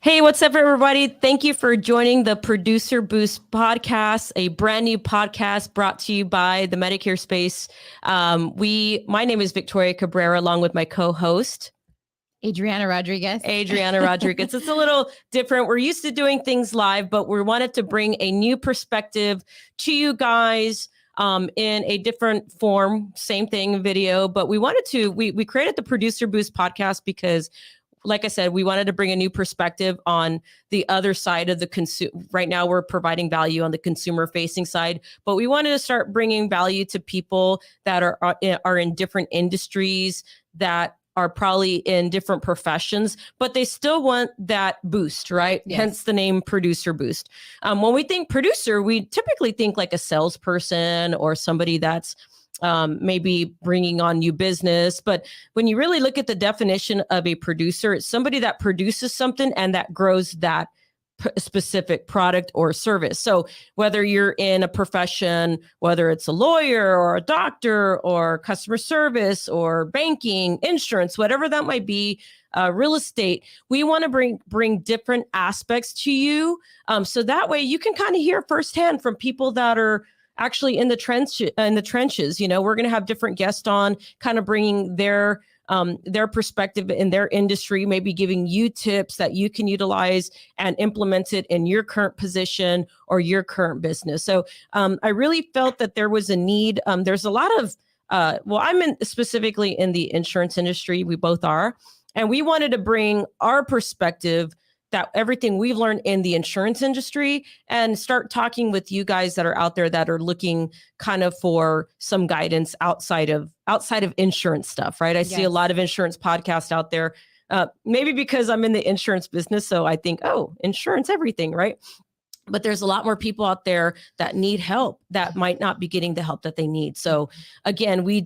Hey, what's up, everybody? Thank you for joining the Producer Boost podcast, a brand new podcast brought to you by the Medicare Space. My name is Victoria Cabrera, along with my co-host, Adriana Rodriguez. It's a little different. We're used to doing things live, but we wanted to bring a new perspective to you guys in a different form. Same thing, video, but we created the Producer Boost podcast because, like I said, we wanted to bring a new perspective on the other side of the consumer. Right now, we're providing value on the consumer-facing side, but we wanted to start bringing value to people that are in different industries, that are probably in different professions, but they still want that boost, right? Yes. Hence the name Producer Boost. When we think producer, we typically think like a salesperson or somebody that's maybe bringing on new business. But when you really look at the definition of a producer, it's somebody that produces something and that grows that specific product or service. So whether you're in a profession, whether it's a lawyer or a doctor or customer service or banking, insurance, whatever that might be, real estate, we want to bring different aspects to you. So that way you can kind of hear firsthand from people that are actually in the trenches. You know, we're going to have different guests on, kind of bringing their perspective in their industry, maybe giving you tips that you can utilize and implement it in your current position or your current business. So I really felt that there was a need. There's a lot of, I'm specifically in the insurance industry. We both are. And we wanted to bring our perspective, that everything we've learned in the insurance industry, and start talking with you guys that are out there that are looking kind of for some guidance outside of insurance stuff, right? I see a lot of insurance podcasts out there, maybe because I'm in the insurance business. So I think, oh, insurance, everything, right? But there's a lot more people out there that need help that might not be getting the help that they need. So again, we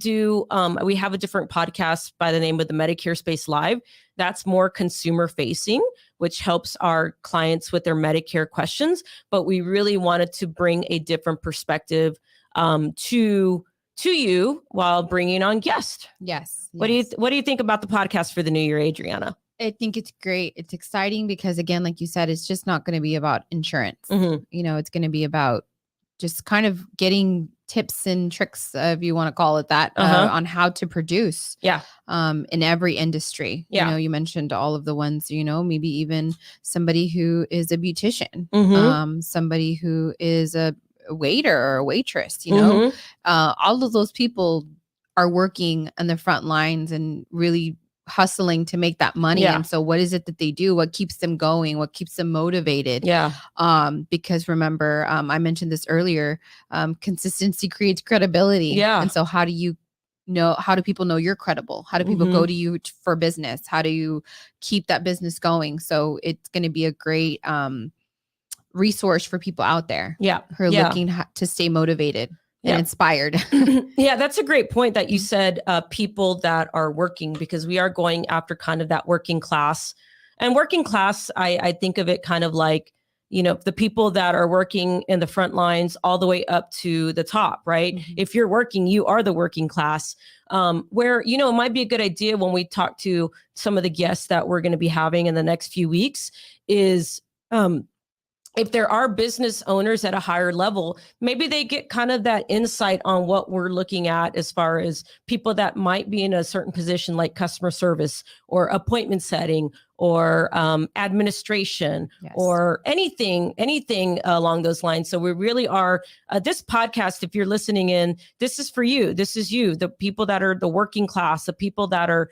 have a different podcast by the name of the Medicare Space Live. That's more consumer facing, which helps our clients with their Medicare questions. But we really wanted to bring a different perspective to you while bringing on guests. Yes. What do you think about the podcast for the new year, Adriana? I think it's great. It's exciting because, again, like you said, it's just not going to be about insurance. Mm-hmm. You know, it's going to be about just kind of getting tips and tricks, if you want to call it that, on how to produce. Yeah. In every industry. Yeah. You know, you mentioned all of the ones, you know, maybe even somebody who is a beautician, somebody who is a waiter or a waitress, you know, all of those people are working on the front lines and really hustling to make that money. And so what is it that they do? What keeps them going? What keeps them motivated? Because remember, I mentioned this earlier, consistency creates credibility. And so how do people know you're credible? How do people go to you for business? How do you keep that business going? So it's going to be a great resource for people out there who are looking to stay motivated and inspired. Yeah, that's a great point that you said, people that are working, because we are going after kind of that working class. And working class, I think of it kind of like, you know, the people that are working in the front lines all the way up to the top, right? If you're working, you are the working class. Where, you know, it might be a good idea when we talk to some of the guests that we're going to be having in the next few weeks is, if there are business owners at a higher level, maybe they get kind of that insight on what we're looking at as far as people that might be in a certain position like customer service or appointment setting or administration or anything along those lines. So we really are, this podcast, if you're listening in, this is for you. This is you, the people that are the working class, the people that are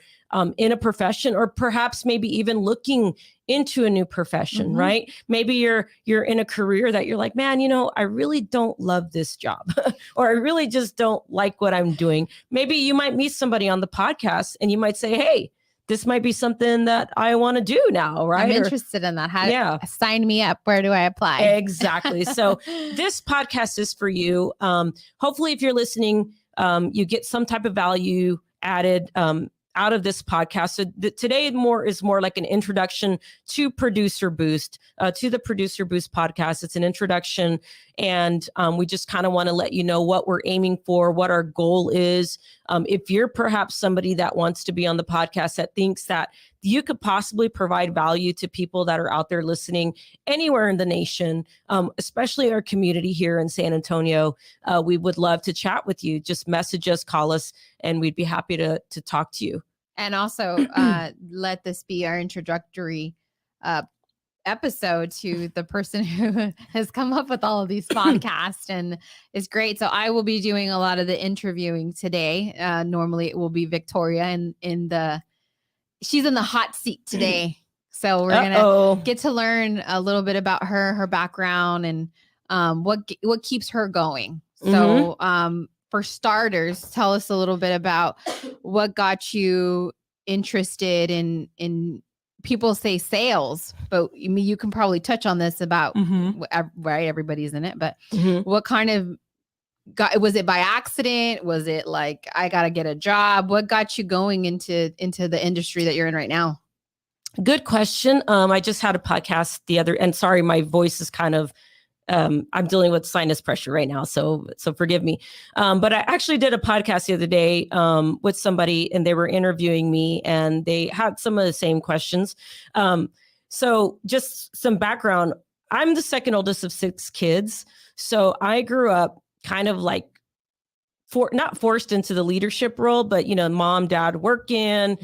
in a profession, or perhaps maybe even looking into a new profession, right? Maybe you're in a career that you're like, man, you know, I really don't love this job or I really just don't like what I'm doing. Maybe you might meet somebody on the podcast and you might say, hey, this might be something that I want to do now, right? I'm interested in that. Sign me up. Where do I apply? Exactly. So this podcast is for you. Hopefully, if you're listening, you get some type of value added out of this podcast. So today is more like an introduction to Producer Boost, to the Producer Boost podcast. It's an introduction, and we just kind of want to let you know what we're aiming for, what our goal is. If you're perhaps somebody that wants to be on the podcast that thinks that you could possibly provide value to people that are out there listening anywhere in the nation, especially our community here in San Antonio, we would love to chat with you. Just message us, call us, and we'd be happy to talk to you. And also let this be our introductory episode to the person who has come up with all of these podcasts and is great. So I will be doing a lot of the interviewing today. Normally it will be Victoria and she's in the hot seat today. So we're going to get to learn a little bit about her background and what keeps her going. So for starters, tell us a little bit about what got you interested in people say sales, but you can probably touch on this about right, everybody's in it, but what kind of was it by accident? Was it like, I got to get a job? What got you going into the industry that you're in right now? Good question. I just had a podcast and sorry, my voice is kind of, I'm dealing with sinus pressure right now. So forgive me. But I actually did a podcast the other day with somebody, and they were interviewing me, and they had some of the same questions. So just some background. I'm the second oldest of 6 kids. So I grew up kind of like not forced into the leadership role, but, mom, dad working,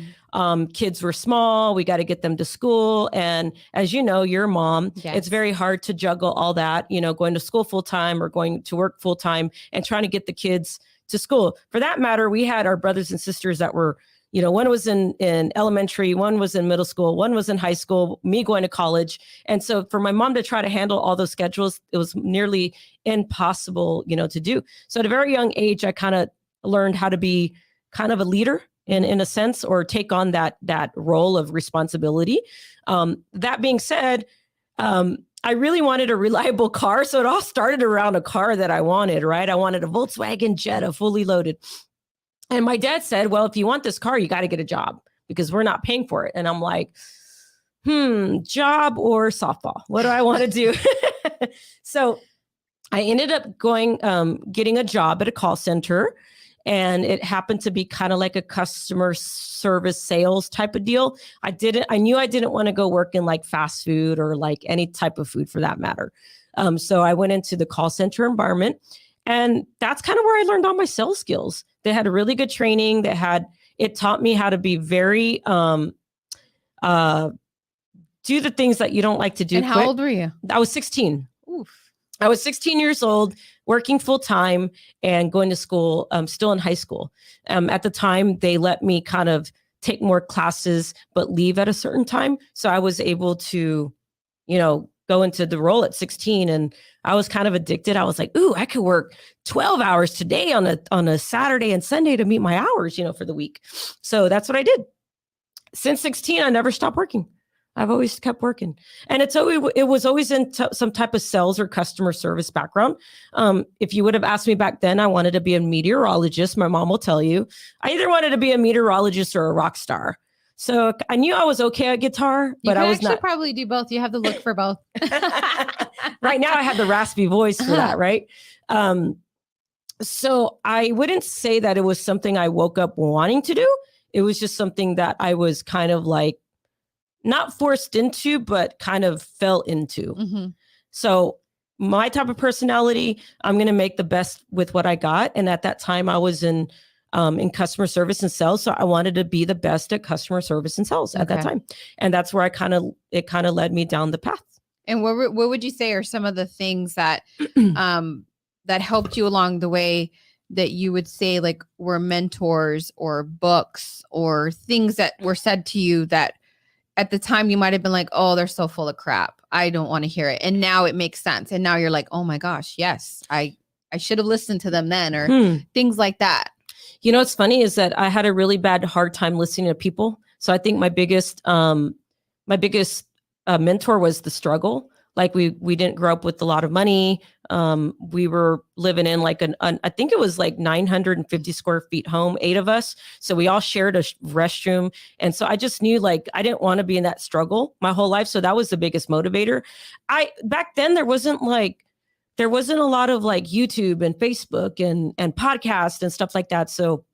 kids were small. We got to get them to school. And as you know, your mom, it's very hard to juggle all that, going to school full time or going to work full time and trying to get the kids to school. For that matter, we had our brothers and sisters that were, one was in elementary, one was in middle school, one was in high school, me going to college. And so for my mom to try to handle all those schedules, it was nearly impossible, to do. So at a very young age, I kind of learned how to be kind of a leader in a sense, or take on that role of responsibility. That being said, I really wanted a reliable car. So it all started around a car that I wanted, right? I wanted a Volkswagen Jetta, fully loaded. And my dad said, well, if you want this car, you got to get a job because we're not paying for it. And I'm like, job or softball? What do I want to do? So I ended up getting a job at a call center, and it happened to be kind of like a customer service sales type of deal. I knew I didn't want to go work in like fast food or like any type of food for that matter. So I went into the call center environment, and that's kind of where I learned all my sales skills. They had a really good training. It taught me how to be very, do the things that you don't like to do. And how old were you? I was 16. Oof. I was 16 years old, working full time and going to school, still in high school. At the time, they let me kind of take more classes, but leave at a certain time. So I was able to, go into the role at 16, and I was kind of addicted. I was like, ooh, I could work 12 hours today on a Saturday and Sunday to meet my hours, for the week. So that's what I did. Since 16, I never stopped working. I've always kept working. And it was always in some type of sales or customer service background. If you would have asked me back then, I wanted to be a meteorologist. My mom will tell you, I either wanted to be a meteorologist or a rock star. So I knew I was okay at guitar, but I was not. You probably do both. You have the look for both. Right now I have the raspy voice for that, right? So I wouldn't say that it was something I woke up wanting to do. It was just something that I was kind of like, not forced into, but kind of fell into. So my type of personality, I'm going to make the best with what I got. And at that time I was in customer service and sales. So I wanted to be the best at customer service and sales at that time. And that's where it kind of led me down the path. And what would you say are some of the things that, that helped you along the way that you would say like were mentors or books or things that were said to you that at the time you might've been like, oh, they're so full of crap. I don't want to hear it. And now it makes sense. And now you're like, oh my gosh, yes, I should have listened to them then, or things like that. What's funny is that I had a really hard time listening to people. So I think my biggest mentor was the struggle. Like we didn't grow up with a lot of money. We were living in like I think it was like 950 square feet home, 8 of us. So we all shared a restroom. And so I just knew like, I didn't want to be in that struggle my whole life. So that was the biggest motivator. Back then there wasn't a lot of like YouTube and Facebook and podcasts and stuff like that. So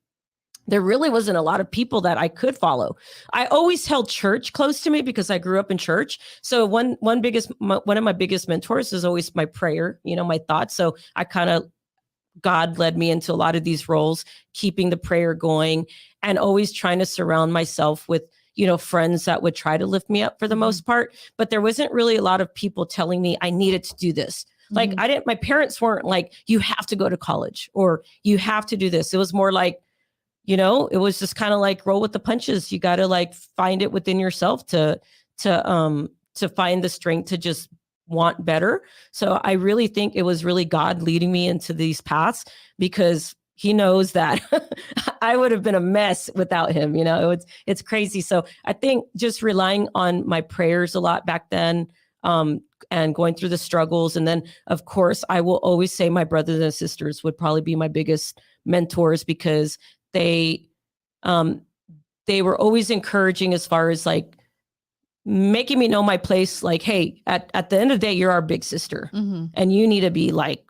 there really wasn't a lot of people that I could follow. I always held church close to me because I grew up in church. So one of my biggest mentors is always my prayer, my thoughts. So I kind of, God led me into a lot of these roles, keeping the prayer going and always trying to surround myself with, friends that would try to lift me up for the most part. But there wasn't really a lot of people telling me I needed to do this. Like my parents weren't like, you have to go to college or you have to do this. It was more like, it was just kind of like roll with the punches. You got to like find it within yourself to find the strength to just want better. So I really think it was really God leading me into these paths because he knows that I would have been a mess without him. It's crazy. So I think just relying on my prayers a lot back then, and going through the struggles. And then of course I will always say my brothers and sisters would probably be my biggest mentors because they were always encouraging as far as like making me know my place. Like, hey, at the end of the day, you're our big sister and you need to be like,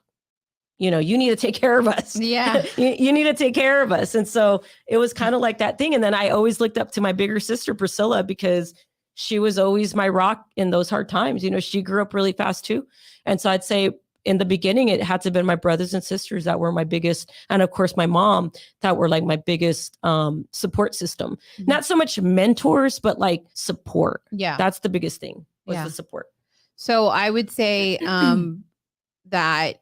you need to take care of us. Yeah. you need to take care of us. And so it was kind of like that thing. And then I always looked up to my bigger sister, Priscilla, because she was always my rock in those hard times. She grew up really fast too. And so I'd say in the beginning, it had to have been my brothers and sisters that were my biggest, and of course my mom, that were like my biggest support system. Not so much mentors, but like support. Yeah. That's the biggest thing was the support. So I would say that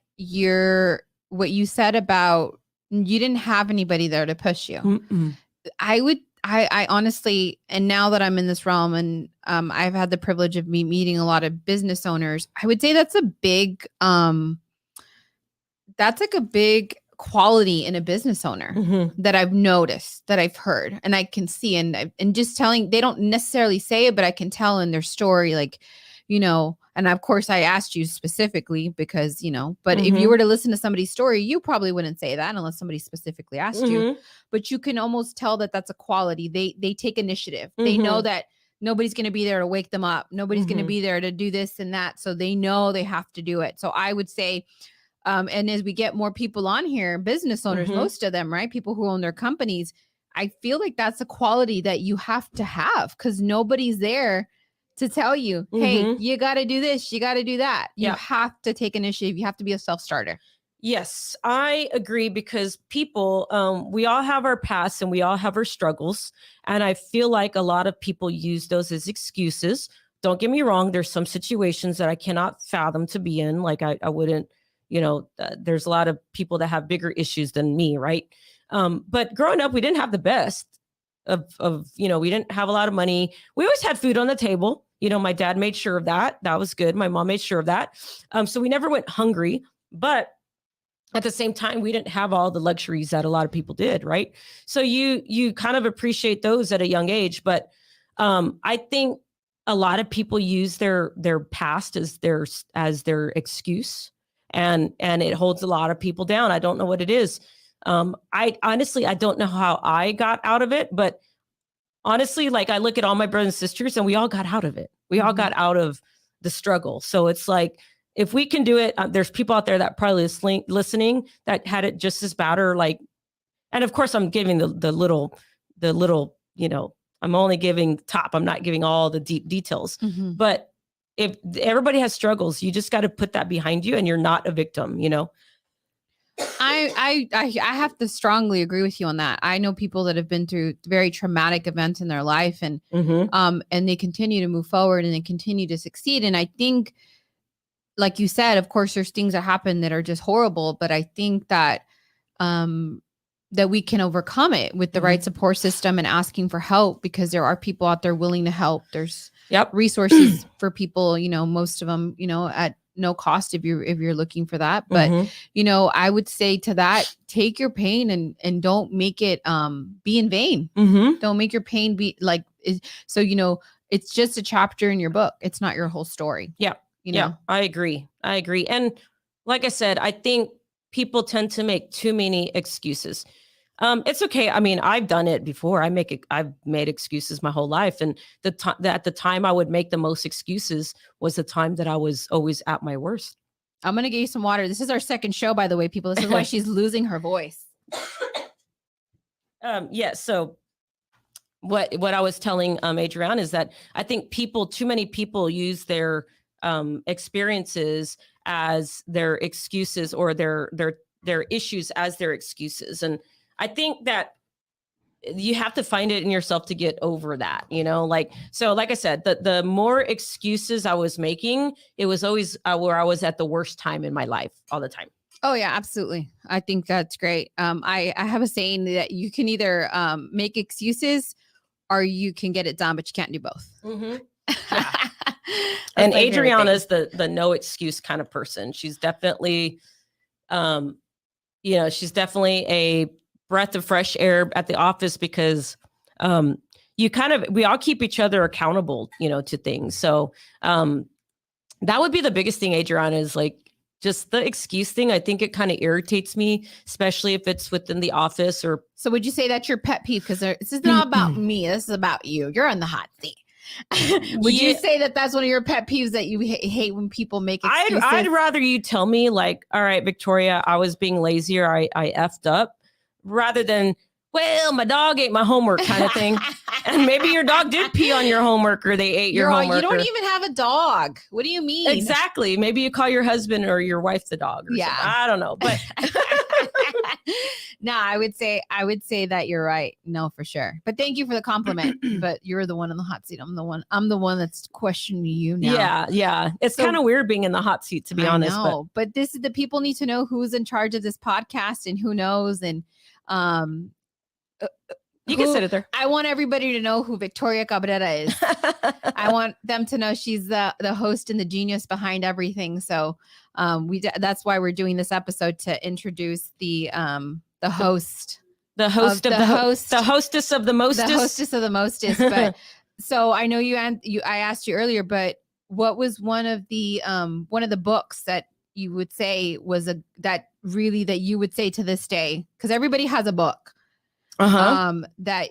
what you said about you didn't have anybody there to push you. I honestly, and now that I'm in this realm and I've had the privilege of meeting a lot of business owners, I would say that's a big, that's like a big quality in a business owner that I've noticed, that I've heard, and I can see, and just telling, they don't necessarily say it, but I can tell in their story, like, and of course I asked you specifically because, but if you were to listen to somebody's story, you probably wouldn't say that unless somebody specifically asked you, but you can almost tell that that's a quality. They take initiative. They know that nobody's going to be there to wake them up. Nobody's going to be there to do this and that. So they know they have to do it. So I would say, and as we get more people on here, business owners, most of them, right? People who own their companies, I feel like that's a quality that you have to have because nobody's there to tell you, hey, you got to do this, you got to do that. You have to take initiative. You have to be a self-starter. Yes, I agree because people, we all have our past and we all have our struggles. And I feel like a lot of people use those as excuses. Don't get me wrong. There's some situations that I cannot fathom to be in. Like I wouldn't, there's a lot of people that have bigger issues than me. Right. But growing up, we didn't have the best of, we didn't have a lot of money. We always had food on the table. My dad made sure of that. That was good. My mom made sure of that. So we never went hungry, but at the same time, we didn't have all the luxuries that a lot of people did. Right. So you kind of appreciate those at a young age. But I think a lot of people use their past as their excuse. And it holds a lot of people down. I don't know what it is. I honestly don't know how I got out of it, but honestly, like I look at all my brothers and sisters and we all got out of it. We all got out of the struggle. So it's like, if we can do it, there's people out there that probably listening that had it just as bad or like, and of course I'm giving the little, I'm only giving top. I'm not giving all the deep details, but if everybody has struggles, you just got to put that behind you and you're not a victim, I have to strongly agree with you on that. I know people that have been through very traumatic events in their life and they continue to move forward and they continue to succeed. And I think, like you said, of course, there's things that happen that are just horrible, but I think that that we can overcome it with the right support system and asking for help because there are people out there willing to help. There's resources for people, most of them, at no cost if you're looking for that. But, I would say to that, take your pain and don't make it be in vain. Don't make your pain be like, so, it's just a chapter in your book. It's not your whole story. Yeah. I agree. And like I said, I think people tend to make too many excuses. It's okay. I mean, I've done it before. I've made excuses my whole life. And at the time I would make the most excuses was the time that I was always at my worst. I'm going to get you some water. This is our second show, by the way, people. This is why she's losing her voice. Yeah. So what I was telling Adrienne is that I think too many people use their experiences as their excuses, or their issues as their excuses. And I think that you have to find it in yourself to get over that, like I said, the more excuses I was making, it was always where I was at the worst time in my life all the time. Oh yeah, absolutely. I think that's great. I have a saying that you can either make excuses or you can get it done, but you can't do both. Mm-hmm. Yeah. And Adriana's the no excuse kind of person. She's definitely, she's definitely a breath of fresh air at the office, because we all keep each other accountable, to things. So that would be the biggest thing, Adriana, is like just the excuse thing. I think it kind of irritates me, especially if it's within the office. Or so would you say that's your pet peeve? Because this is not about me. This is about you. You're on the hot seat. Would you say that that's one of your pet peeves, that you hate when people make excuses? I'd rather you tell me, like, all right, Victoria, I was being lazy, or I effed up, rather than, well, my dog ate my homework kind of thing. And maybe your dog did pee on your homework, or they ate your homework. You don't even have a dog. What do you mean? Exactly. Maybe you call your husband or your wife the dog. Or something. I don't know. But no, I would say that you're right. No, for sure. But thank you for the compliment. But you're the one in the hot seat. I'm the one that's questioning you now. Yeah. It's kind of weird being in the hot seat, to be honest. But this is the people need to know who's in charge of this podcast and who knows. And you can sit it there. I want everybody to know who Victoria Cabrera is. I want them to know she's the host and the genius behind everything. So that's why we're doing this episode, to introduce the host. The hostess of the mostest. But so I know I asked you earlier, but what was one of the books that you would say was that you would say to this day? Because everybody has a book. That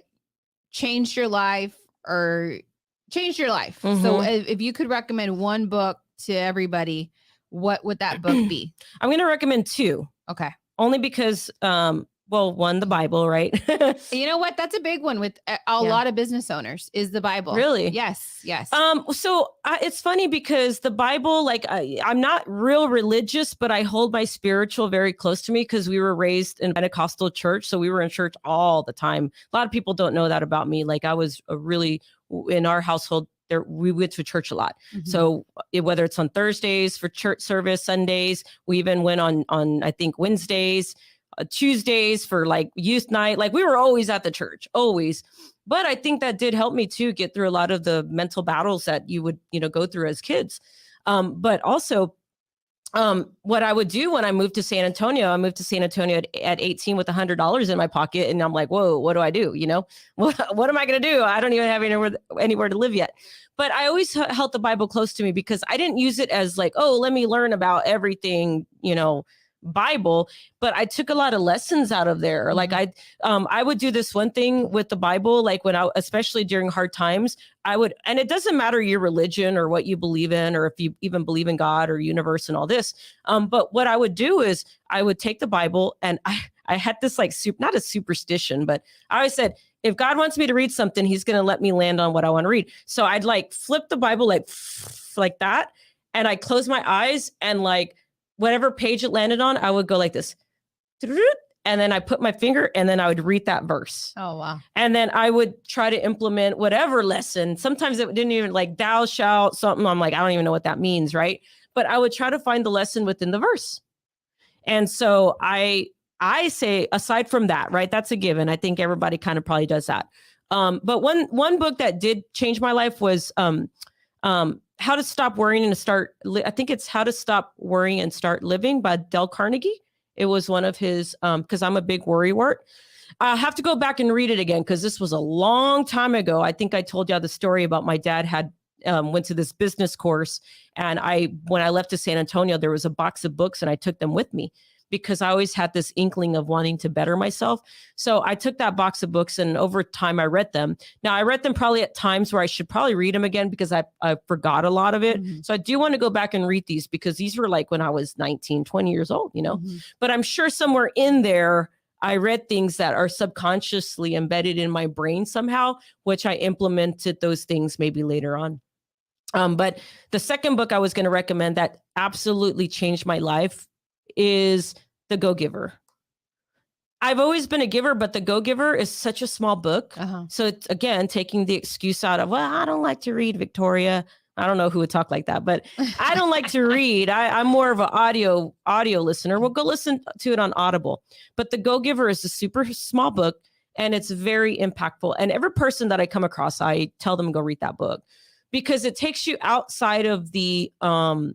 changed your life. Mm-hmm. So if you could recommend one book to everybody, what would that book be? I'm going to recommend two. Okay. Only because, one, the Bible, right? You know what? That's a big one with a lot of business owners, is the Bible. Really? Yes. So it's funny because the Bible, like I'm not real religious, but I hold my spiritual very close to me, because we were raised in Pentecostal church. So we were in church all the time. A lot of people don't know that about me. Like I was in our household, we went to church a lot. Mm-hmm. So whether it's on Thursdays for church service, Sundays, we even went on I think Wednesdays, Tuesdays for like youth night. Like we were always at the church, always. But I think that did help me to get through a lot of the mental battles that you would, go through as kids. But also what I would do when I moved to San Antonio, at 18 with $100 in my pocket. And I'm like, whoa, what do I do? What am I going to do? I don't even have anywhere to live yet. But I always held the Bible close to me, because I didn't use it as like, oh, let me learn about everything, Bible, but I took a lot of lessons out of there. Like I would do this one thing with the Bible, like especially during hard times, and it doesn't matter your religion or what you believe in, or if you even believe in God or universe and all this. But what I would do is I would take the Bible, and I had this like not a superstition, but I always said, if God wants me to read something, he's going to let me land on what I want to read. So I'd like flip the Bible like that. And I close my eyes, and like, whatever page it landed on, I would go like this. And then I put my finger, and then I would read that verse. Oh, wow. And then I would try to implement whatever lesson. Sometimes it didn't even like thou shalt something. I'm like, I don't even know what that means. Right. But I would try to find the lesson within the verse. And so I say, aside from that, right, that's a given. I think everybody kind of probably does that. But one book that did change my life was How to Stop Worrying and Start. I think it's How to Stop Worrying and Start Living by Dale Carnegie. It was one of his, because I'm a big worrywart. I have to go back and read it again, because this was a long time ago. I think I told you the story about my dad had went to this business course, and when I left to San Antonio, there was a box of books, and I took them with me, because I always had this inkling of wanting to better myself. So I took that box of books, and over time I read them. Now I read them probably at times where I should probably read them again, because I forgot a lot of it. Mm-hmm. So I do want to go back and read these, because these were like when I was 19, 20 years old, Mm-hmm. but I'm sure somewhere in there, I read things that are subconsciously embedded in my brain somehow, which I implemented those things maybe later on. But the second book I was going to recommend that absolutely changed my life is The Go-Giver. I've always been a giver, but The Go-Giver is such a small book. So it's, again, taking the excuse out of, well, I don't like to read, Victoria. I don't know who would talk like that, but I don't like to read. I'm more of an audio listener. We'll go listen to it on Audible. But The Go-Giver is a super small book, and it's very impactful. And every person that I come across, I tell them go read that book, because it takes you outside of the, most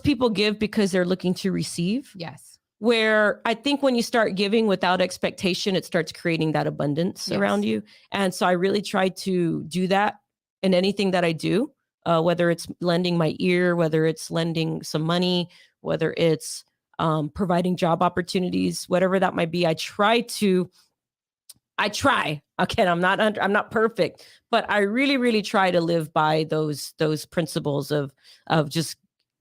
people give because they're looking to receive. Yes. Where I think when you start giving without expectation, it starts creating that abundance around you. And so I really try to do that in anything that I do, whether it's lending my ear, whether it's lending some money, whether it's providing job opportunities, whatever that might be. I try. Again, I'm not perfect, but I really, really try to live by those principles of just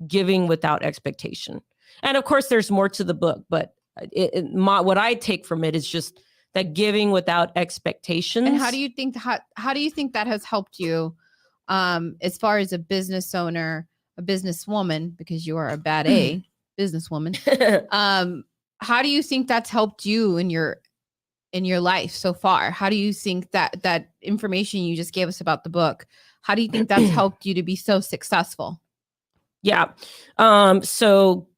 giving without expectation. And of course, there's more to the book, but what I take from it is just that giving without expectations. And how do you think that has helped you, as far as a business owner, a businesswoman, because you are a bad A businesswoman? How do you think that's helped you in your life so far? How do you think that information you just gave us about the book, how do you think that's helped you to be so successful? Yeah. So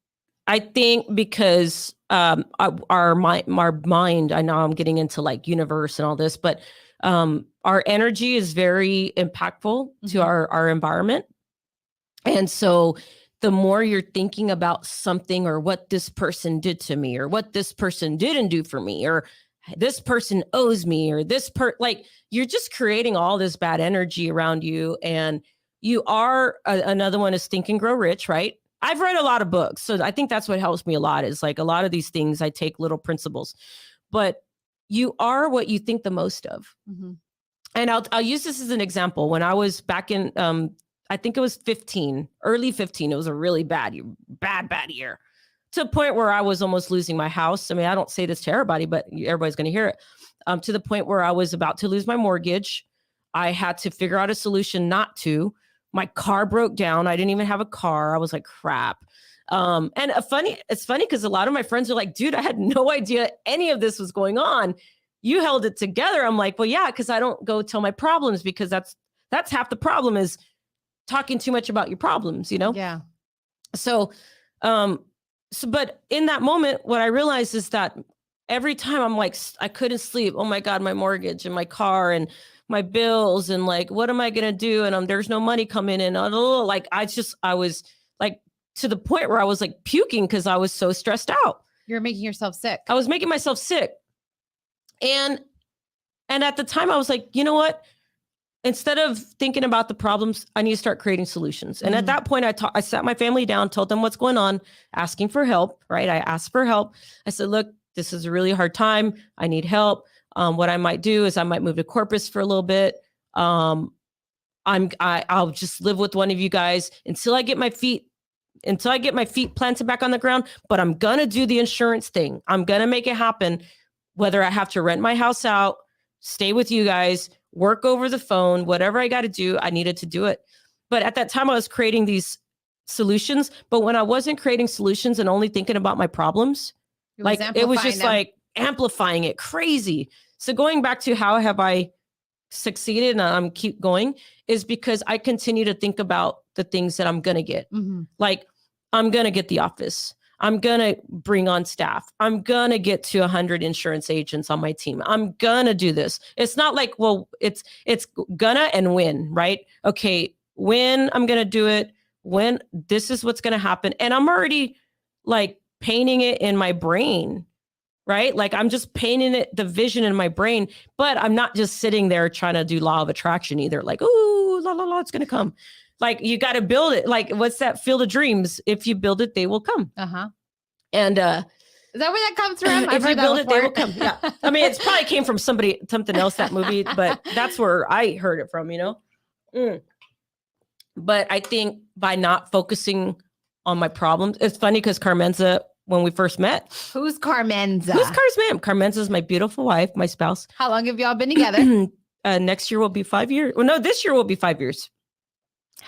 I think because our mind, I know I'm getting into like universe and all this, but our energy is very impactful to our environment. And so the more you're thinking about something, or what this person did to me, or what this person didn't do for me, or this person owes me, or like you're just creating all this bad energy around you. And you are another one is Think and Grow Rich, right? I've read a lot of books, so I think that's what helps me a lot, is like a lot of these things, I take little principles, but you are what you think the most of. And I'll use this as an example. When I was back in, I think it was early 15, it was a really bad year, to the point where I was almost losing my house. I mean, I don't say this to everybody, but everybody's going to hear it. To the point where I was about to lose my mortgage. I had to figure out a solution not to. My car broke down. I didn't even have a car. I was like, crap. And it's funny because a lot of my friends are like, dude, I had no idea any of this was going on. You held it together. I'm like, well, yeah, because I don't go tell my problems, because that's half the problem, is talking too much about your problems, Yeah. So, but in that moment, what I realized is that every time I'm like, I couldn't sleep. Oh my God, my mortgage and my car and my bills, and like, what am I going to do? And there's no money coming in. Like, I was like, to the point where I was like puking because I was so stressed out. You're making yourself sick. I was making myself sick. And at the time I was like, you know what? Instead of thinking about the problems, I need to start creating solutions. And at that point, I sat my family down, told them what's going on, asking for help, right? I asked for help. I said, look, this is a really hard time. I need help. What I might do is I might move to Corpus for a little bit. I'll just live with one of you guys until I get my feet planted back on the ground. But I'm going to do the insurance thing. I'm going to make it happen, whether I have to rent my house out, stay with you guys, work over the phone, whatever I got to do, I needed to do it. But at that time I was creating these solutions. But when I wasn't creating solutions and only thinking about my problems, it was just like amplifying it crazy. So going back to how have I succeeded and I'm keep going, is because I continue to think about the things that I'm going to get. Like, I'm going to get the office. I'm going to bring on staff. I'm going to get to 100 insurance agents on my team. I'm going to do this. It's not like, well, it's gonna and when, right? Okay, when I'm going to do it, when this is what's going to happen. And I'm already like painting it in my brain, right? Like I'm just painting it, the vision in my brain, but I'm not just sitting there trying to do law of attraction either. Like, ooh, la, la, la, it's going to come. Like you got to build it. Like what's that field of dreams? If you build it, they will come. And, is that where that comes from? If you build it, they will come. Yeah. I mean, it's probably came from something else, that movie, but that's where I heard it from, But I think by not focusing on my problems, it's funny because Carmenza when we first met. Who's Carmenza? Who's Carmenza? Carmenza is my beautiful wife, my spouse. How long have y'all been together? Next year will be 5 years. Well, no, this year will be 5 years.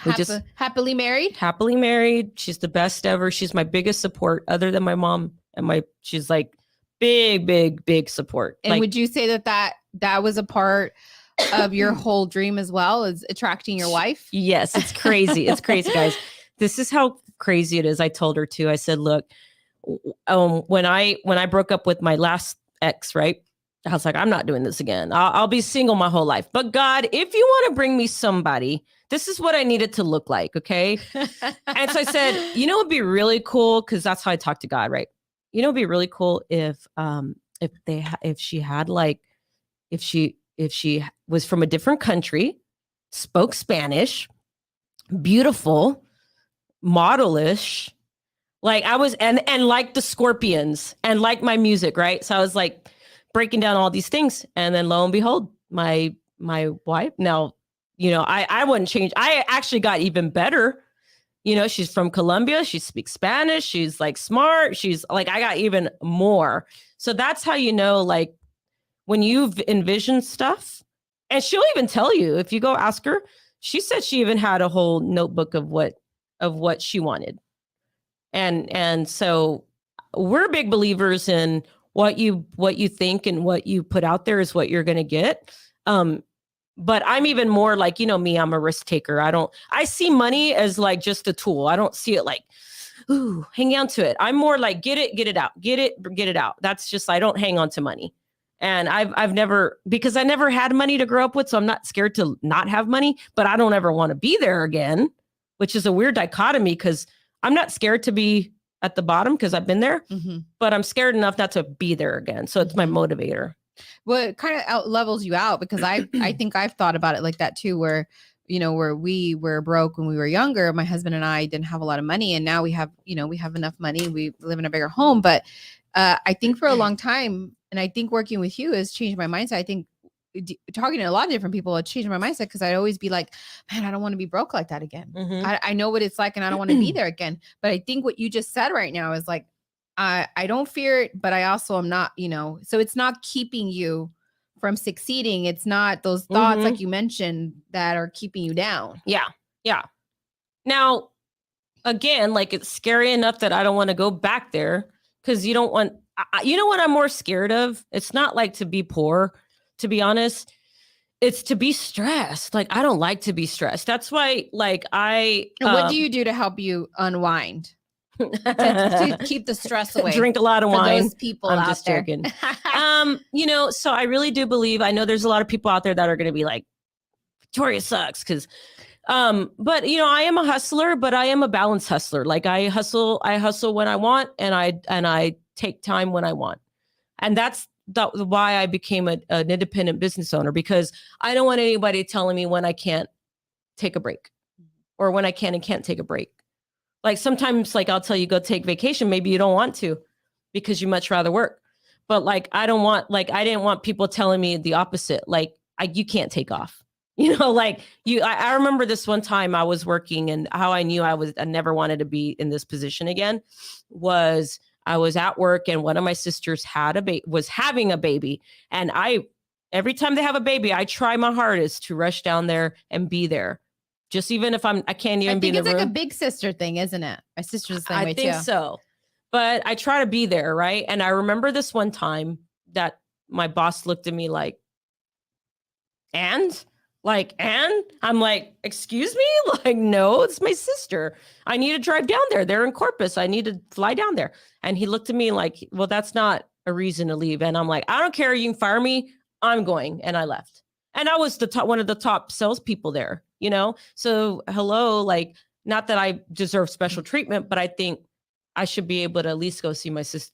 We just happily married. Happily married. She's the best ever. She's my biggest support, other than my mom and she's like big support. And like, would you say that was a part of your whole dream as well, as attracting your wife? Yes, it's crazy. It's crazy, guys. This is how crazy it is. I told her too. I said, look, when I broke up with my last ex, right? I was like, I'm not doing this again. I'll be single my whole life. But God, if you want to bring me somebody, this is what I need it to look like. Okay. And so I said, it'd be really cool. Cause that's how I talk to God. Right. It'd be really cool if she was from a different country, spoke Spanish, beautiful, modelish, like I was, and like the Scorpions and like my music. Right. So I was like, breaking down all these things. And then lo and behold, my wife now, I wouldn't change. I actually got even better. She's from Colombia. She speaks Spanish. She's like smart. She's like, I got even more. So that's how, like when you've envisioned stuff, and she'll even tell you, if you go ask her, she said she even had a whole notebook of what she wanted. And so we're big believers in what you think and what you put out there is what you're going to get. But I'm even more like, me, I'm a risk taker. I see money as like just a tool. I don't see it like, ooh, hang on to it. I'm more like, get it out, get it out. That's just, I don't hang on to money. And I've never, because I never had money to grow up with. So I'm not scared to not have money, but I don't ever want to be there again, which is a weird dichotomy, because I'm not scared to be at the bottom because I've been there, but I'm scared enough not to be there again. So it's my motivator. Well, it kind of out levels you out, because I think I've thought about it like that too, where, where we were broke when we were younger. My husband and I didn't have a lot of money, and now we have enough money. We live in a bigger home. But I think for a long time, and I think working with you has changed my mindset. I think talking to a lot of different people, it changed my mindset, because I'd always be like, man, I don't want to be broke like that again. I know what it's like, and I don't want to be there again. But I think what you just said right now is like, I don't fear it, but I also am not, so it's not keeping you from succeeding. It's not those thoughts, like you mentioned, that are keeping you down. Yeah. Yeah. Now, again, like, it's scary enough that I don't want to go back there, because you don't want, what I'm more scared of? It's not like to be poor, to be honest. It's to be stressed. Like, I don't like to be stressed. That's why, like, And what do you do to help you unwind? to keep the stress away? Drink a lot of wine. Those people I'm out just there. joking. So I really do believe, I know there's a lot of people out there that are going to be like, Victoria sucks. But I am a hustler, but I am a balanced hustler. Like, I hustle when I want, and I take time when I want. And that's why I became an independent business owner, because I don't want anybody telling me when I can't take a break, or when I can and can't take a break. Like, sometimes, like, I'll tell you, go take vacation. Maybe you don't want to, because you much rather work. But like, I didn't want people telling me the opposite. Like, you can't take off, I remember this one time I was working, and how I knew I never wanted to be in this position again was I was at work, and one of my sisters was having a baby. And every time they have a baby, I try my hardest to rush down there and be there. Just even if I can't even be in the room. It's like a big sister thing, isn't it? My sister's the same way too. I think so. But I try to be there, right? And I remember this one time that my boss looked at me like, and I'm like, excuse me? Like, no, it's my sister. I need to drive down there. They're in Corpus. I need to fly down there. And he looked at me like, well, that's not a reason to leave. And I'm like, I don't care. You can fire me. I'm going. And I left. And I was one of the top salespeople there, So hello, like, not that I deserve special treatment, but I think I should be able to at least go see my sister,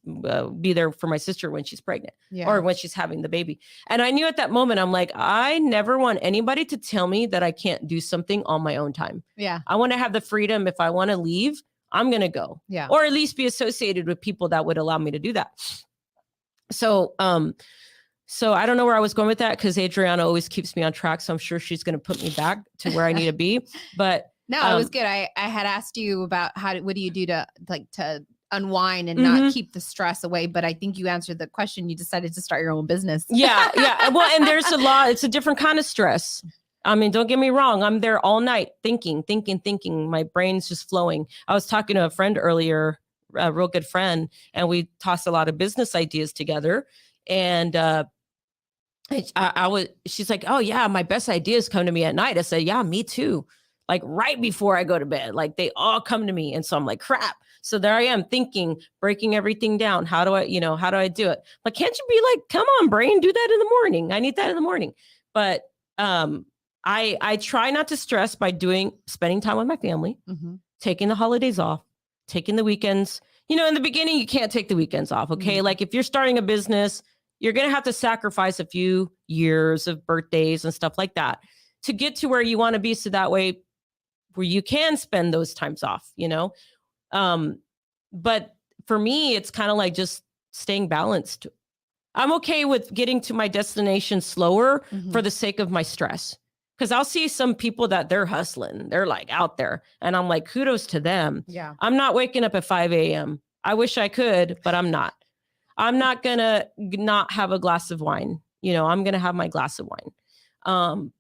be there for my sister when she's pregnant, or when she's having the baby. And I knew at that moment, I'm like, I never want anybody to tell me that I can't do something on my own time. Yeah. I want to have the freedom. If I want to leave, I'm going to go. Yeah. Or at least be associated with people that would allow me to do that. So I don't know where I was going with that, because Adriana always keeps me on track. So I'm sure she's going to put me back to where I need to be. But no, it was good. I had asked you about what do you do to unwind and not keep the stress away. But I think you answered the question. You decided to start your own business. Yeah. Well, and there's a lot. It's a different kind of stress. I mean, don't get me wrong. I'm there all night thinking. My brain's just flowing. I was talking to a friend earlier, a real good friend, and we tossed a lot of business ideas together. And she's like, oh yeah, my best ideas come to me at night. I said, yeah, me too. Like right before I go to bed, like they all come to me. And so I'm like, crap. So there I am thinking, breaking everything down. How do I do it? Like, can't you be like, come on, brain, do that in the morning. I need that in the morning. But I try not to stress by spending time with my family, taking the holidays off, taking the weekends. In the beginning, you can't take the weekends off. Okay. Like if you're starting a business, you're going to have to sacrifice a few years of birthdays and stuff like that to get to where you want to be. So that way where you can spend those times off, but for me, it's kind of like just staying balanced. I'm okay with getting to my destination slower for the sake of my stress. Because I'll see some people that they're hustling. They're like out there. And I'm like, kudos to them. Yeah. I'm not waking up at 5 a.m. I wish I could, but I'm not. I'm not going to not have a glass of wine. I'm going to have my glass of wine.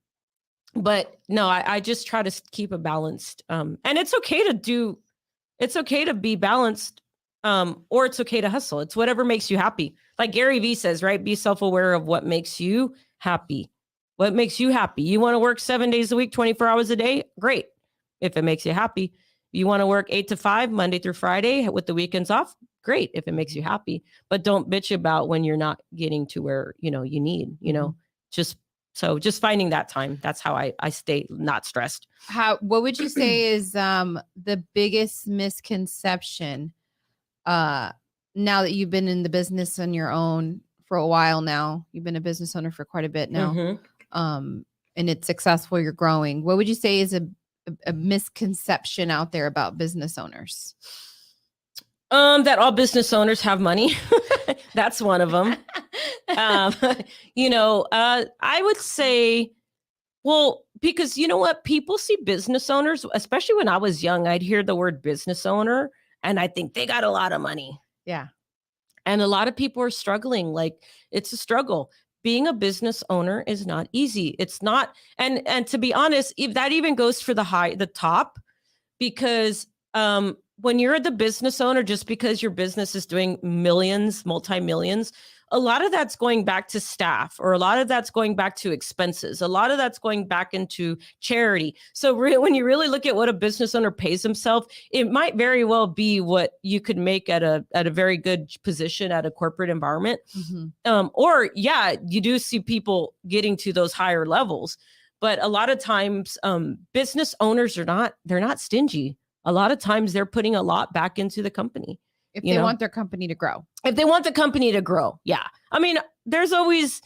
But no, I just try to keep a balanced. And it's okay to be balanced. Or it's okay to hustle. It's whatever makes you happy. Like Gary Vee says, right? Be self-aware of what makes you happy. What makes you happy? You want to work 7 days a week, 24 hours a day? Great. If it makes you happy. You want to work 8 to 5, Monday through Friday with the weekends off? Great. If it makes you happy. But don't bitch about when you're not getting to where, you need, just finding that time. That's how I stay not stressed. What would you say is the biggest misconception now that you've been in the business on your own for a while now? You've been a business owner for quite a bit now. And it's successful, you're growing. What would you say is a misconception out there about business owners? That all business owners have money. That's one of them. I would say, well, because you know what? People see business owners, especially when I was young, I'd hear the word business owner and I think they got a lot of money. Yeah. And a lot of people are struggling. Like it's a struggle. Being a business owner is not easy. It's not. And to be honest, if that even goes for the top, because when you're the business owner, just because your business is doing millions, multi-millions, a lot of that's going back to staff, or a lot of that's going back to expenses. A lot of that's going back into charity. So when you really look at what a business owner pays himself, it might very well be what you could make at a very good position at a corporate environment. Or yeah, you do see people getting to those higher levels, but a lot of times business owners they're not stingy. A lot of times they're putting a lot back into the company. If they want their company to grow. If they want the company to grow. Yeah. I mean, there's always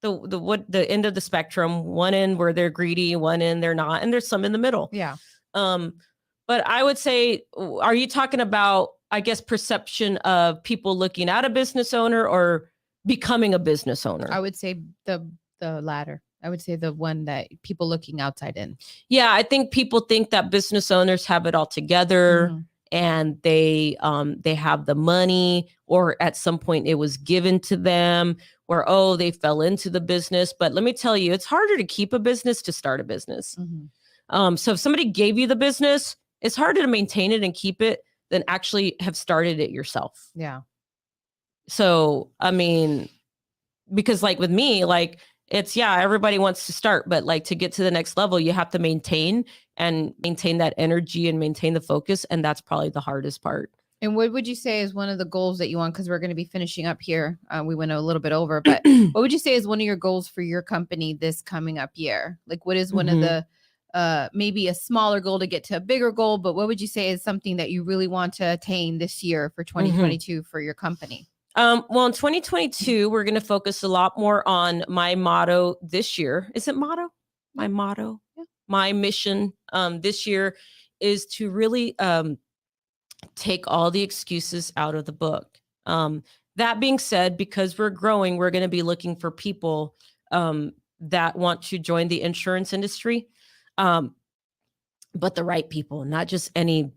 the end of the spectrum, one end where they're greedy, one end they're not, and there's some in the middle. Yeah. But I would say, are you talking about, I guess, perception of people looking at a business owner or becoming a business owner? I would say the latter. I would say the one that people looking outside in. Yeah. I think people think that business owners have it all together. And they have the money, or at some point it was given to them, or, they fell into the business. But let me tell you, it's harder to keep a business to start a business. So if somebody gave you the business, it's harder to maintain it and keep it than actually have started it yourself. Yeah. So, I mean, because like with me, like everybody wants to start, but like to get to the next level, you have to maintain that energy and maintain the focus. And that's probably the hardest part. And what would you say is one of the goals that you want? Because we're going to be finishing up here. We went a little bit over, but what would you say is one of your goals for your company this coming up year? Like what is one of the, maybe a smaller goal to get to a bigger goal, but what would you say is something that you really want to attain this year for 2022 for your company? Well, in 2022, we're going to focus a lot more on my motto this year. Is it motto? My motto? Yeah. My mission this year is to really take all the excuses out of the book. That being said, because we're growing, we're going to be looking for people that want to join the insurance industry, but the right people, not just any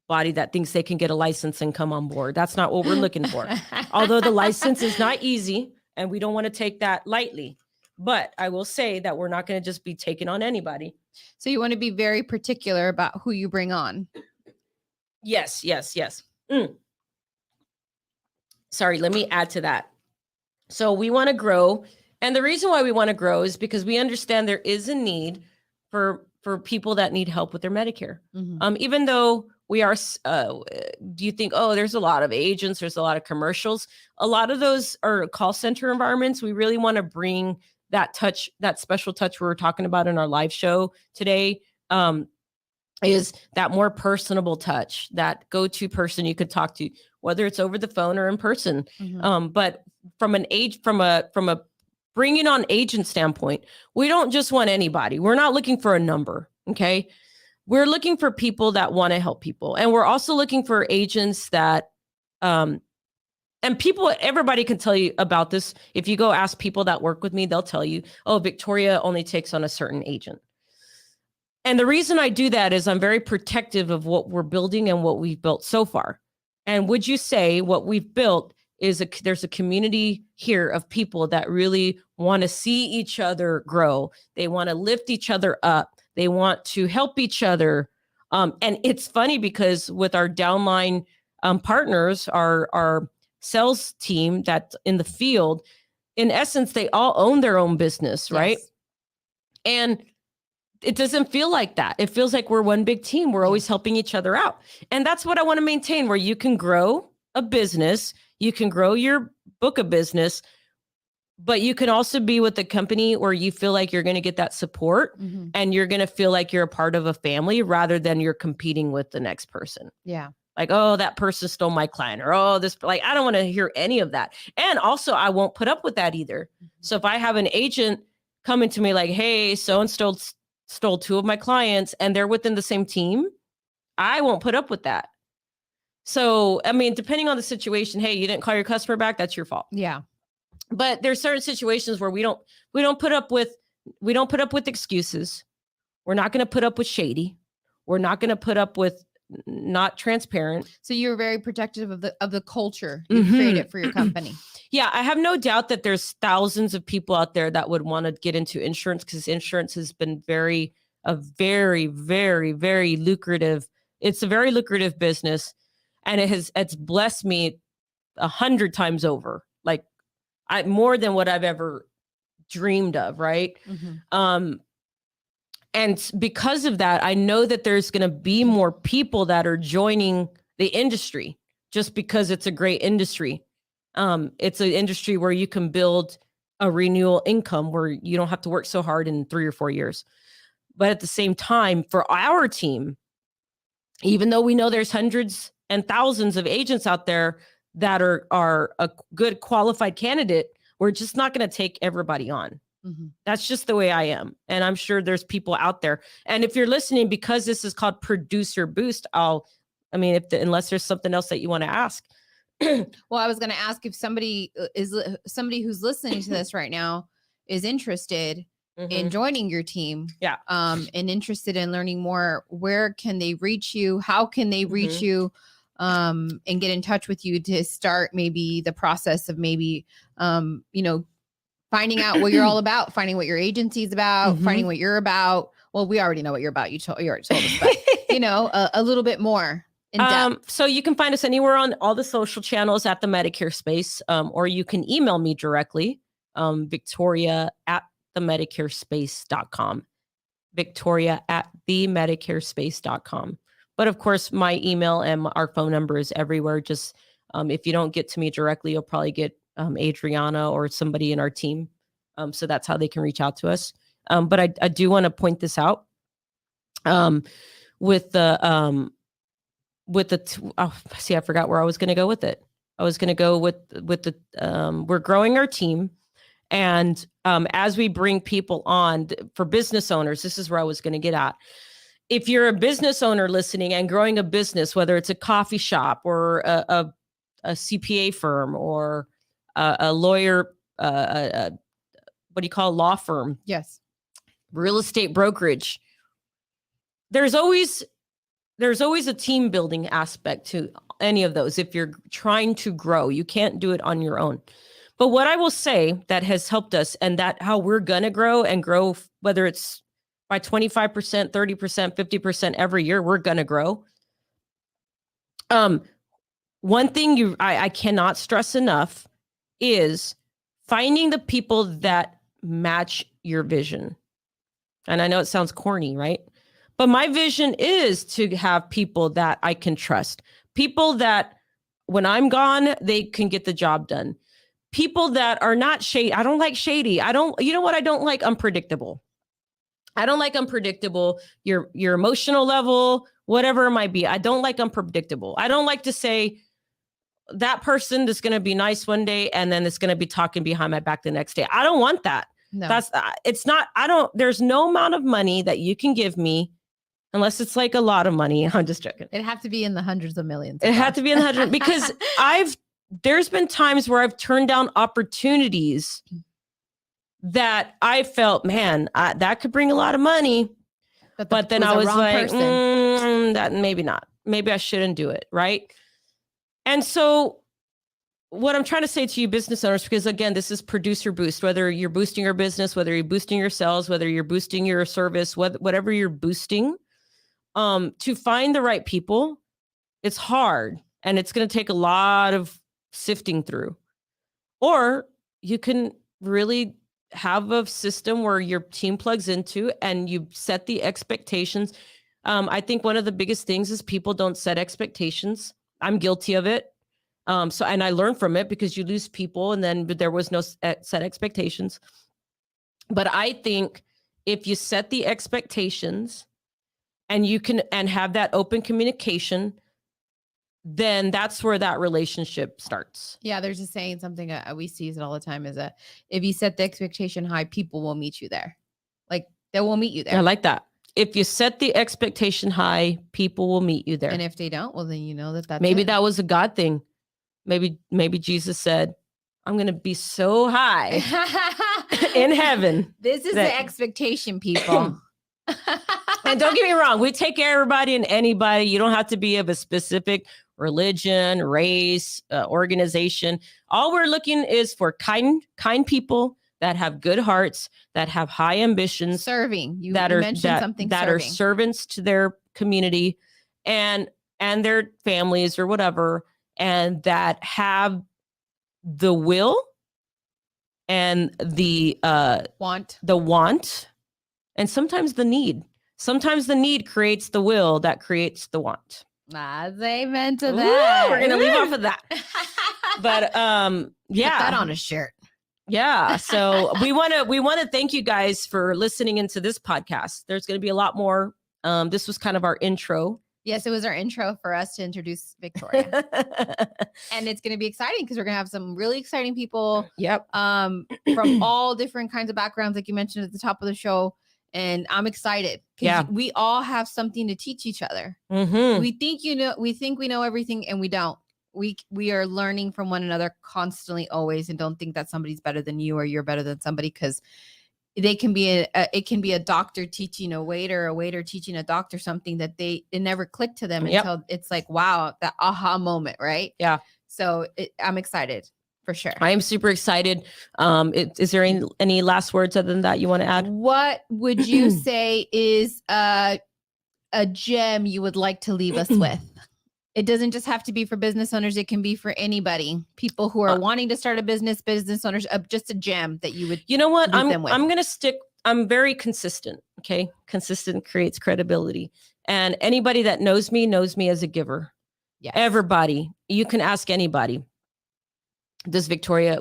anybody that thinks they can get a license and come on board. That's not what we're looking for. Although the license is not easy and we don't want to take that lightly. But I will say that we're not going to just be taking on anybody. So you want to be very particular about who you bring on. Yes. Sorry, let me add to that. So we want to grow. And the reason why we want to grow is because we understand there is a need for people that need help with their Medicare. Even though we are, do you think, oh, there's a lot of agents, there's a lot of commercials. A lot of those are call center environments. We really want to bring that touch, that special touch we were talking about in our live show today, is that more personable touch, that go-to person you could talk to, whether it's over the phone or in person. But from a bringing on agent standpoint, we don't just want anybody. We're not looking for a number. Okay. We're looking for people that want to help people. And we're also looking for agents that, and people, everybody can tell you about this. If you go ask people that work with me, they'll tell you, oh, Victoria only takes on a certain agent. And the reason I do that is I'm very protective of what we're building and what we've built so far. And would you say what we've built is there's a community here of people that really want to see each other grow. They want to lift each other up. They want to help each other. And it's funny because with our downline partners, our sales team that's in the field, in essence, they all own their own business, right? Yes. And it doesn't feel like that. It feels like we're one big team. We're always helping each other out. And that's what I want to maintain, where you can grow a business, you can grow your book of business, but you can also be with a company where you feel like you're going to get that support and you're going to feel like you're a part of a family rather than you're competing with the next person. Yeah. Like, oh, that person stole my client, or, oh, this, like, I don't want to hear any of that. And also I won't put up with that either. So if I have an agent coming to me like, hey, so-and-so stole two of my clients and they're within the same team, I won't put up with that. So, I mean, depending on the situation, hey, you didn't call your customer back, that's your fault. Yeah. But there's certain situations where we don't put up with excuses. We're not going to put up with shady. We're not going to put up with not transparent. So you're very protective of the culture you created for your company. Yeah, I have no doubt that there's thousands of people out there that would want to get into insurance, because insurance has been a very, very, very lucrative. It's a very lucrative business, and it's blessed me 100 times over, like more than what I've ever dreamed of. Right. And because of that, I know that there's going to be more people that are joining the industry just because it's a great industry. It's an industry where you can build a renewal income where you don't have to work so hard in 3 or 4 years. But at the same time, for our team, even though we know there's hundreds and thousands of agents out there that are a good qualified candidate, we're just not going to take everybody on. That's just the way I am. And I'm sure there's people out there. And if you're listening, because this is called Producer Boost, unless there's something else that you want to ask. Well, I was going to ask if somebody who's listening to this right now is interested in joining your team. Yeah. And interested in learning more, where can they reach you? How can they reach you? And get in touch with you to start maybe the process of maybe, finding out what you're all about, finding what your agency is about, finding what you're about. Well, we already know what you're about. You already told us, but a little bit more in depth. So you can find us anywhere on all the social channels at the Medicare Space, or you can email me directly, Victoria@themedicarespace.com, Victoria@themedicarespace.com. But of course, my email and our phone number is everywhere. Just if you don't get to me directly, you'll probably get Adriana or somebody in our team. So that's how they can reach out to us. But I do want to point this out with the I forgot where I was going to go with it. I was going to go with the we're growing our team. And as we bring people on for business owners, this is where I was going to get at. If you're a business owner listening and growing a business, whether it's a coffee shop or a CPA firm or a lawyer, what do you call a law firm? Yes. Real estate brokerage. There's always there's always a team building aspect to any of those. If you're trying to grow, you can't do it on your own. But what I will say that has helped us, and that how we're going to grow and grow, whether it's by 25%, 30%, 50% every year, we're going to grow. One thing I cannot stress enough is finding the people that match your vision. And I know it sounds corny, right? But my vision is to have people that I can trust. People that when I'm gone, they can get the job done. People that are not shady. I don't like shady. You know what I don't like? Unpredictable. I don't like unpredictable. Your emotional level, whatever it might be. I don't like unpredictable. I don't like to say that person that's going to be nice one day and then it's going to be talking behind my back the next day. I don't want that. No. There's no amount of money that you can give me unless it's like a lot of money. I'm just joking. It'd have to be in the hundreds of millions. It had to be in the hundreds because there's been times where I've turned down opportunities that I felt, man, that could bring a lot of money. But then I was like, that maybe not. Maybe I shouldn't do it. Right. And so what I'm trying to say to you business owners, because again, this is producer boost, whether you're boosting your business, whether you're boosting your sales, whether you're boosting your service, whatever you're boosting, to find the right people, it's hard and it's going to take a lot of sifting through. Or you can really have a system where your team plugs into and you set the expectations. I think one of the biggest things is people don't set expectations. I'm guilty of it. And I learned from it because you lose people but there was no set expectations. But I think if you set the expectations and you can, and have that open communication, then that's where that relationship starts. Yeah. There's a saying, something we see it all the time is that if you set the expectation high, people will meet you there. Like they will meet you there. I like that. If you set the expectation high, people will meet you there. And if they don't, well, then you know that's maybe that was a God thing. Maybe Jesus said, I'm going to be so high in heaven. This is the expectation, people. And don't get me wrong, we take care of everybody and anybody. You don't have to be of a specific religion, race, organization. All we're looking is for kind people that have good hearts, that have high ambitions, serving. You mentioned something that are servants to their community and their families or whatever, and that have the will and the want, and sometimes the need. Sometimes the need creates the will that creates the want. Amen to that. We're gonna leave off of that. But yeah, put that on a shirt. Yeah. So we want to thank you guys for listening into this podcast. There's going to be a lot more. This was kind of our intro. Yes, it was our intro for us to introduce Victoria. And it's going to be exciting because we're going to have some really exciting people. Yep. From all different kinds of backgrounds, like you mentioned at the top of the show. And I'm excited because we all have something to teach each other. Mm-hmm. We think we know everything, and we don't. We are learning from one another constantly, always, and don't think that somebody's better than you or you're better than somebody, because it can be a doctor teaching a waiter teaching a doctor something that it never clicked to them until it's like, wow, that aha moment, right? Yeah. So I'm excited. For sure. I am super excited. Is there any last words other than that you want to add? What would you say is a gem you would like to leave us with? It doesn't just have to be for business owners. It can be for anybody. People who are wanting to start a business owners, just a gem that you would. You know what? I'm going to stick. I'm very consistent. Okay. Consistent creates credibility. And anybody that knows me as a giver. Yes. Everybody. You can ask anybody. Does Victoria,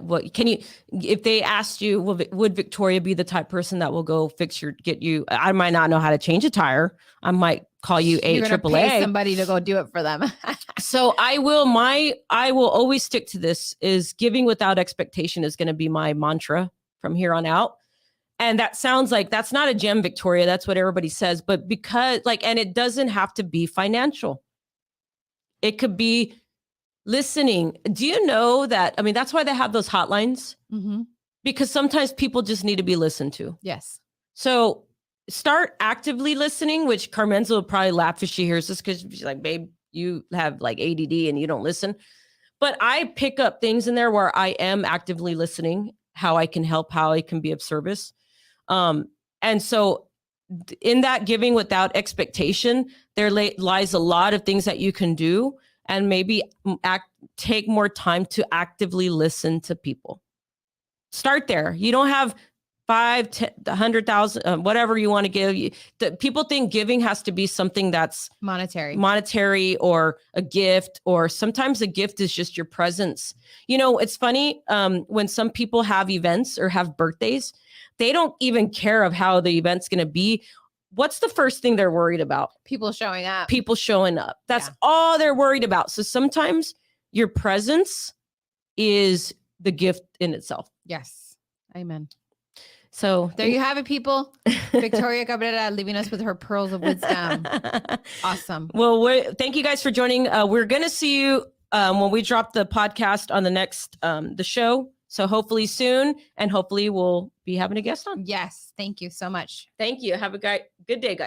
if they asked you, would Victoria be the type person that will go get you, I might not know how to change a tire. I might call you AAA. Pay somebody to go do it for them. So I will always stick to this, is giving without expectation is going to be my mantra from here on out. And that sounds like that's not a gem, Victoria. That's what everybody says. But because and it doesn't have to be financial. It could be listening. Do you know that? I mean, that's why they have those hotlines, because sometimes people just need to be listened to. Yes. So start actively listening, which Carmenza will probably laugh if she hears this because she's like, babe, you have like ADD and you don't listen. But I pick up things in there where I am actively listening, how I can help, how I can be of service. And so in that giving without expectation, there lies a lot of things that you can do, and maybe take more time to actively listen to people. Start there. You don't have 5, 10, 100,000, whatever you want to give. People think giving has to be something that's monetary or a gift, or sometimes a gift is just your presence. You know, it's funny when some people have events or have birthdays, they don't even care of how the event's going to be. What's the first thing they're worried about? People showing up. That's all they're worried about. So sometimes your presence is the gift in itself. Yes. Amen. So there you have it, people. Victoria Cabrera leaving us with her pearls of wisdom. Awesome. Well, thank you guys for joining. We're going to see you when we drop the podcast on the next, the show. So hopefully soon, and hopefully we'll be having a guest on. Yes. Thank you so much. Thank you. Have a good day, guys.